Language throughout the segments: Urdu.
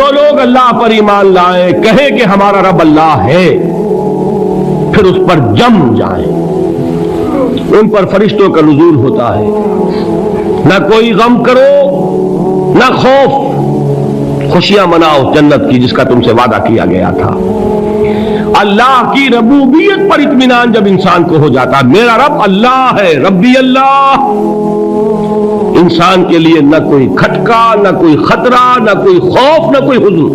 جو لوگ اللہ پر ایمان لائیں کہیں کہ ہمارا رب اللہ ہے، پھر اس پر جم جائیں، ان پر فرشتوں کا نزول ہوتا ہے، نہ کوئی غم کرو نہ خوف، خوشیاں مناؤ جنت کی جس کا تم سے وعدہ کیا گیا تھا۔ اللہ کی ربوبیت پر اطمینان جب انسان کو ہو جاتا، میرا رب اللہ ہے، ربی اللہ، انسان کے لیے نہ کوئی کھٹکا، نہ کوئی خطرہ، نہ کوئی خوف، نہ کوئی حزن۔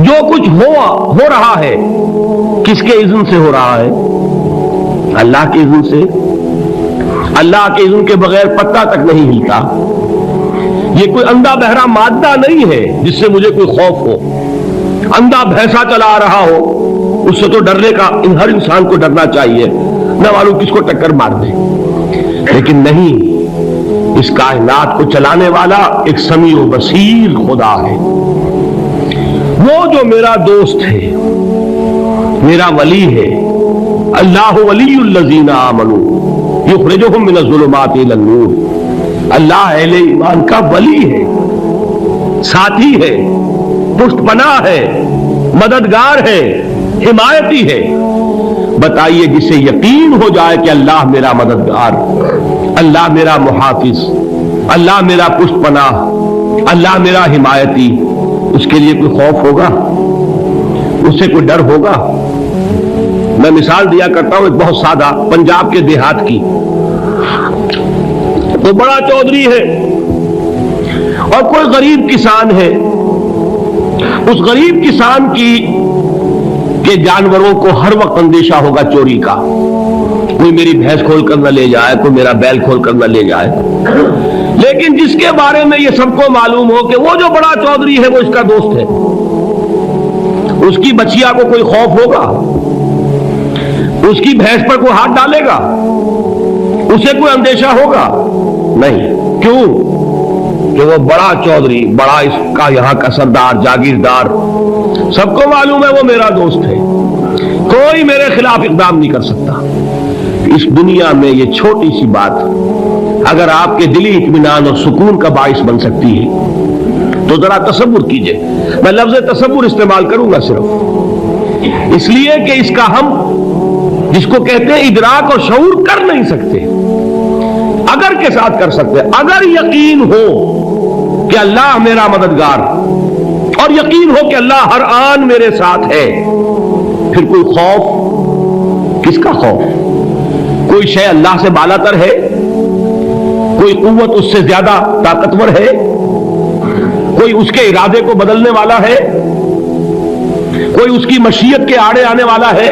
جو کچھ ہو رہا ہے کس کے اذن سے ہو رہا ہے؟ اللہ کے اذن سے۔ اللہ کے اذن کے بغیر پتہ تک نہیں ہلتا۔ یہ کوئی اندھا بہرا مادہ نہیں ہے جس سے مجھے کوئی خوف ہو۔ اندھا بھینسا چلا آ رہا ہو اس سے تو ڈرنے کا ہر انسان کو ڈرنا چاہیے، نہ معلوم کس کو ٹکر مار دے، لیکن نہیں، اس کائنات کو چلانے والا ایک سمیع و بصیر خدا ہے۔ وہ جو میرا دوست ہے، میرا ولی ہے، اللہ ولی الذین آمنوا یخرجہم من الظلمات الی النور، اللہ اہل ایمان کا ولی ہے، ساتھی ہے، پشت پناہ ہے، مددگار ہے، حمایتی ہے۔ بتائیے جسے یقین ہو جائے کہ اللہ میرا مددگار، اللہ میرا محافظ، اللہ میرا پشت پناہ، اللہ میرا حمایتی، اس کے لیے کوئی خوف ہوگا؟ اس سے کوئی ڈر ہوگا؟ میں مثال دیا کرتا ہوں ایک بہت سادہ، پنجاب کے دیہات کی۔ تو بڑا چودھری ہے اور کوئی غریب کسان ہے، اس غریب کسان کے جانوروں کو ہر وقت اندیشہ ہوگا چوری کا، کوئی میری بھینس کھول کر نہ لے جائے، کوئی میرا بیل کھول کر نہ لے جائے۔ لیکن جس کے بارے میں یہ سب کو معلوم ہو کہ وہ جو بڑا چودھری ہے وہ اس کا دوست ہے، اس کی بچیا کو کوئی خوف ہوگا؟ اس کی بھینس پر کوئی ہاتھ ڈالے گا؟ اسے کوئی اندیشہ ہوگا؟ نہیں۔ کیوں؟ کہ وہ بڑا چودھری، بڑا اس کا یہاں کا سردار، جاگیردار، سب کو معلوم ہے وہ میرا دوست ہے، کوئی میرے خلاف اقدام نہیں کر سکتا۔ اس دنیا میں یہ چھوٹی سی بات اگر آپ کے دلی اطمینان اور سکون کا باعث بن سکتی ہے تو ذرا تصور کیجئے۔ میں لفظ تصور استعمال کروں گا صرف اس لیے کہ اس کا ہم جس کو کہتے ہیں ادراک اور شعور کر نہیں سکتے، اگر کے ساتھ کر سکتے۔ اگر یقین ہو کہ اللہ میرا مددگار اور یقین ہو کہ اللہ ہر آن میرے ساتھ ہے، پھر کوئی خوف؟ کس کا خوف؟ کوئی شے اللہ سے بالا تر ہے؟ کوئی قوت اس سے زیادہ طاقتور ہے؟ کوئی اس کے ارادے کو بدلنے والا ہے؟ کوئی اس کی مشیت کے آڑے آنے والا ہے؟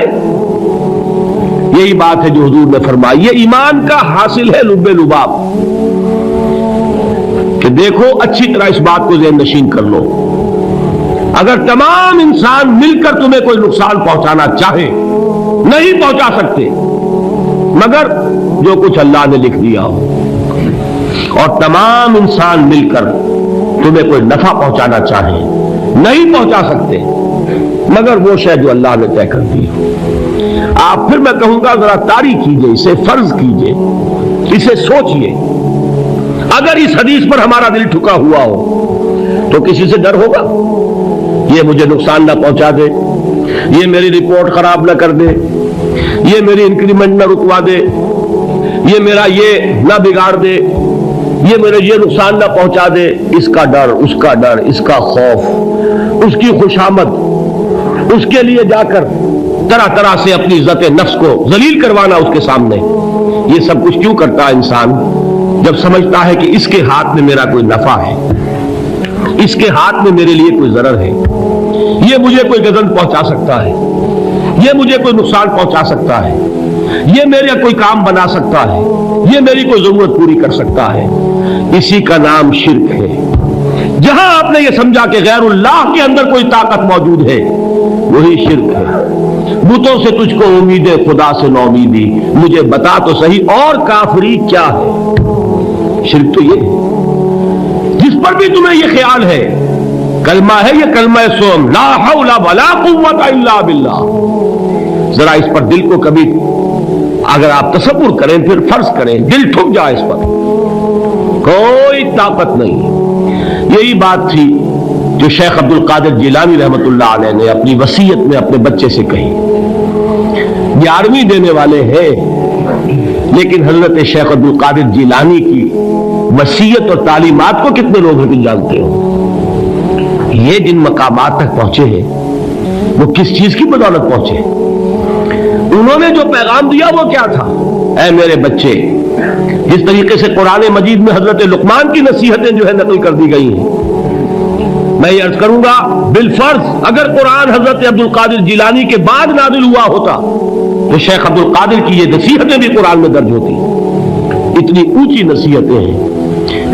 یہی بات ہے جو حضور نے فرمائی، یہ ایمان کا حاصل ہے لب لباب، کہ دیکھو اچھی طرح اس بات کو ذہن نشین کر لو، اگر تمام انسان مل کر تمہیں کوئی نقصان پہنچانا چاہے نہیں پہنچا سکتے مگر جو کچھ اللہ نے لکھ دیا ہو، اور تمام انسان مل کر تمہیں کوئی نفع پہنچانا چاہے نہیں پہنچا سکتے مگر وہ شے جو اللہ نے طے کر دی ہو۔ آپ پھر میں کہوں گا ذرا طاری کیجئے، اسے فرض کیجئے، اسے سوچئے۔ اگر اس حدیث پر ہمارا دل ٹھکا ہوا ہو تو کسی سے ڈر ہوگا؟ یہ مجھے نقصان نہ پہنچا دے، یہ میری رپورٹ خراب نہ کر دے، یہ میری انکریمنٹ نہ رکوا دے، یہ میرا یہ نہ بگاڑ دے، یہ میرے یہ نقصان نہ پہنچا دے۔ اس کا ڈر، اس کا ڈر، اس کا خوف، اس کی خوشامد، اس کے لیے جا کر طرح طرح سے اپنی عزت نفس کو ذلیل کروانا اس کے سامنے، یہ سب کچھ کیوں کرتا ہے انسان؟ جب سمجھتا ہے کہ اس کے ہاتھ میں میرا کوئی نفع ہے، اس کے ہاتھ میں میرے لیے کوئی ضرر ہے، یہ مجھے کوئی گزن پہنچا سکتا ہے، یہ مجھے کوئی نقصان پہنچا سکتا ہے، یہ میرا کوئی کام بنا سکتا ہے، یہ میری کوئی ضرورت پوری کر سکتا ہے، اسی کا نام شرک ہے۔ جہاں آپ نے یہ سمجھا کہ غیر اللہ کے اندر کوئی طاقت موجود ہے وہی شرک ہے۔ بتوں سے تجھ کو امید ہے، خدا سے نو امیدی، مجھے بتا تو صحیح اور کافری کیا ہے؟ شرک تو یہ ہے جس پر بھی تمہیں یہ خیال ہے، کلمہ ہے یہ کلمہ سوم، لا حول ولا قوت الا باللہ، ذرا اس پر دل کو کبھی اگر آپ تصور کریں، پھر فرض کریں، دل ٹھک جائے اس پر، کوئی طاقت نہیں۔ یہی بات تھی جو شیخ عبد القادر جیلانی رحمۃ اللہ علیہ نے اپنی وصیت میں اپنے بچے سے کہی. 11ویں دینے والے ہیں لیکن حضرت شیخ عبد القادر جیلانی کی وصیت اور تعلیمات کو کتنے لوگ ہیں جانتے ہو؟ یہ جن مقامات تک پہنچے ہیں وہ کس چیز کی بدولت پہنچے؟ انہوں نے جو پیغام دیا وہ کیا تھا؟ اے میرے بچے، جس طریقے سے قرآن مجید میں حضرت لقمان کی نصیحتیں جو ہے نقل کر دی گئی ہیں، میں یہ عرض کروں گا بالفرض اگر قرآن حضرت عبد القادر جیلانی کے بعد نازل ہوا ہوتا تو شیخ عبد القادر کی یہ نصیحتیں بھی قرآن میں درج ہوتی. اتنی اونچی نصیحتیں ہیں.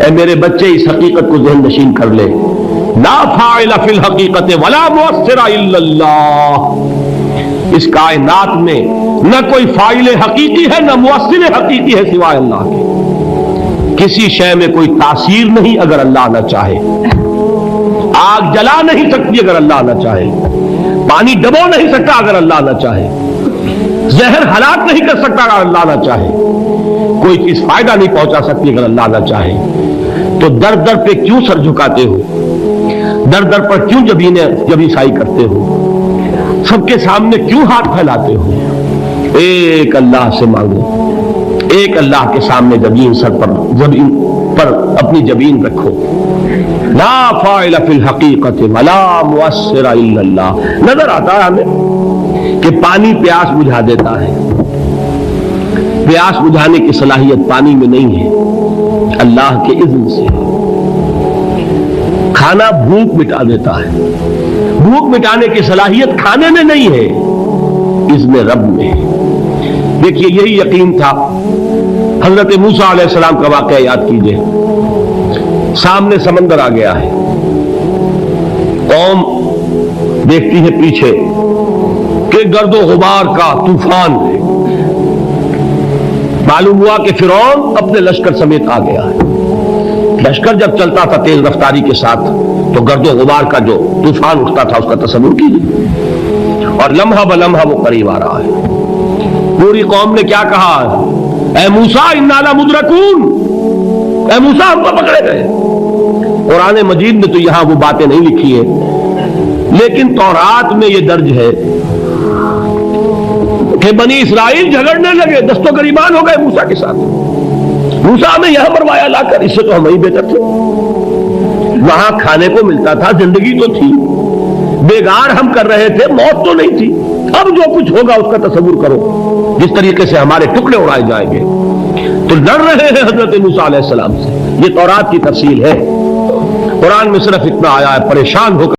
اے میرے بچے، اس حقیقت کو ذہن نشین کر لے، لا فاعل فی الحقیقت ولا مؤثر الا اللہ. اس کائنات میں نہ کوئی فاعل حقیقی ہے نہ مؤثر حقیقی ہے سوائے اللہ کے. کسی شے میں کوئی تاثیر نہیں اگر اللہ نہ چاہے. آگ جلا نہیں سکتی اگر اللہ نہ چاہے. پانی ڈبو نہیں سکتا اگر اللہ نہ چاہے. زہر ہلاک نہیں کر سکتا اگر اللہ نہ چاہے. کوئی چیز فائدہ نہیں پہنچا سکتی اگر اللہ نہ چاہے. تو در در پہ کیوں سر جھکاتے ہو؟ در در پر کیوں جبیں سائی کرتے ہو؟ سب کے سامنے کیوں ہاتھ پھیلاتے ہو؟ ایک اللہ سے مانگو، ایک اللہ کے سامنے جبین پر اپنی جبین رکھو. لا فاعل فی الحقیقت ولا مؤثر الا اللہ. نظر آتا ہے ہمیں کہ پانی پیاس بجھا دیتا ہے. پیاس بجھانے کی صلاحیت پانی میں نہیں ہے، اللہ کے اذن سے. کھانا بھوک مٹا دیتا ہے. بھوک مٹانے کی صلاحیت کھانے میں نہیں ہے، اذن رب میں. دیکھیے یہی یقین تھا. حضرت موسیٰ علیہ السلام کا واقعہ یاد کیجئے. سامنے سمندر آ گیا ہے، قوم دیکھتی ہے پیچھے کہ گرد و غبار کا طوفان ہے. معلوم ہوا کہ فرعون اپنے لشکر سمیت آ گیا ہے. لشکر جب چلتا تھا تیز رفتاری کے ساتھ تو گرد و غبار کا جو طوفان اٹھتا تھا اس کا تصور کیجیے. اور لمحہ بلمحہ وہ قریب آ رہا ہے. پوری قوم نے کیا کہا؟ اے موسیٰ انا لمدرکون، اے موسیٰ ہم کو پکڑے گئے. قرآن مجید میں تو یہاں وہ باتیں نہیں لکھی ہیں لیکن تورات میں یہ درج ہے کہ بنی اسرائیل جھگڑنے لگے، دست و گریبان ہو گئے موسیٰ کے ساتھ. موسیٰ ہمیں یہاں مروایا لا کر، اس سے تو ہم ہی بہتر تھے. وہاں کھانے کو ملتا تھا، زندگی تو تھی، بیگار ہم کر رہے تھے، موت تو نہیں تھی. اب جو کچھ ہوگا اس کا تصور کرو، جس طریقے سے ہمارے ٹکڑے اڑائے جائیں گے. تو ڈر رہے ہیں حضرت موسیٰ علیہ السلام سے. یہ تورات کی تفصیل ہے. قرآن میں صرف اتنا آیا ہے، پریشان ہو کر